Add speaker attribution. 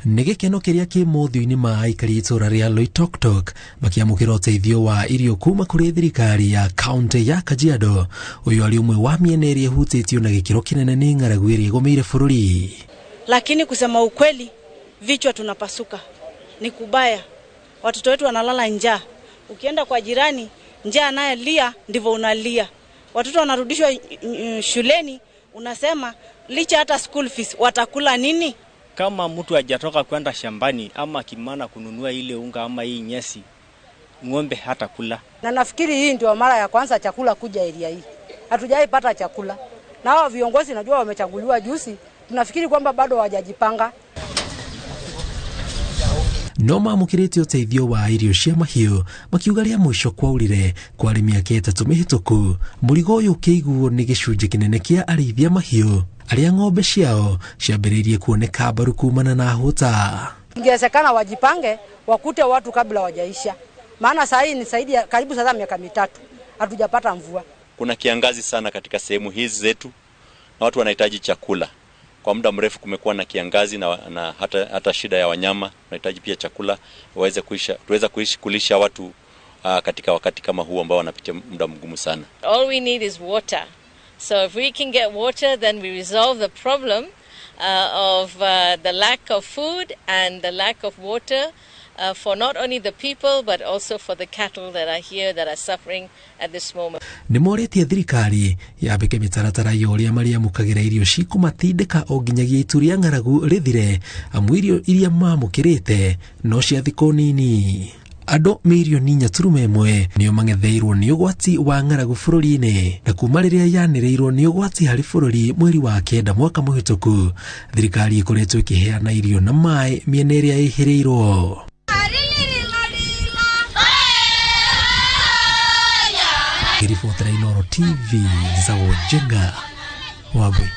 Speaker 1: Nĩ gĩkeno kĩrĩa kĩ mũthia-inĩ ma aikari itũra rĩa Oloitoktok makĩamũkĩra ũteithio wa irio kuma kũrĩ thirikari ya kaunti ya Kajiado. Ũyũ arĩ ũmwe wa mĩena ĩrĩa ĩhutĩtio na gĩkĩro kĩnene nĩ ng'aragu ĩrĩa ĩgũmĩire bũrũri.
Speaker 2: Lakini kusema ukweli, vichwa tunapasuka. Ni kubaya. Watoto wetu wanalala njaa. Ukienda kwa jirani, njaa naye lia ndivyo unalia. Watoto wanarudishwa shuleni, unasema licha hata school fees watakula nini?
Speaker 3: Kama mtu hajatoka kwenda shambani ama kimana kununua ile unga ama hii nyasi, ng'ombe hata kula.
Speaker 4: Na nafikiri hii ndio mara ya kwanza chakula kuja area hii. Hatujaipata chakula. Na hao viongozi najua wamechaguliwa juzi, tunafikiri kwamba bado hawajajipanga.
Speaker 1: No mamũkĩrĩte ũteithio wa irio cia mahiũ makiuga rĩa mũico kwaurire kwarĩ mĩaka 3 mĩhĩtũku. Mũrigo ũyũ ũkĩiguo nĩ gĩcunjĩ kĩnene kĩa arĩithia mahiũ arĩa ng'ombe ciao ciambĩrĩirie kuoneka mbaru kumana na hũta.
Speaker 4: Ingewezekana wajipange wakute watu kabla wajaisha. Maana saa hii ni zaidi ya karibu sasa miaka 3 hatujapata mvua.
Speaker 5: Kuna kiangazi sana katika sehemu hizi zetu na watu wanahitaji chakula. Kwa muda mrefu kumekuwa na kiangazi na hata shida ya wanyama, tunahitaji pia chakula tuweza kulisha watu katika wakati kama huu ambao wanapitia muda mgumu sana.
Speaker 6: All we need is water. So if we can get water, then we resolve the problem of the lack of food and the lack of water for not only the people but also for the cattle that are here that are suffering at this moment.
Speaker 1: Nĩmorĩtie thirikari yambĩke mĩtaratara ya ũrĩa marĩamũkagĩra irio cikumatindĩka o nginyagia itu rĩa ng'aragu rĩthire, amu irio iria mamũkĩrĩte no cia thikũ nini. Andũ milioni 4.1 nĩo mang'etheirwo nĩ ũgwati wa ng'aragu bũrũri-inĩ, na kuma rĩrĩa yanĩrĩirwo nĩ ũgwati harĩ bũrũri mweri wa 9 mwaka mũhĩtũku, thirikari ĩkoretwo ĩkĩheana irio na maĩ mĩena ĩrĩa ĩhĩrĩirwo. Ribotera Inooro TV za Jenga Wabwe.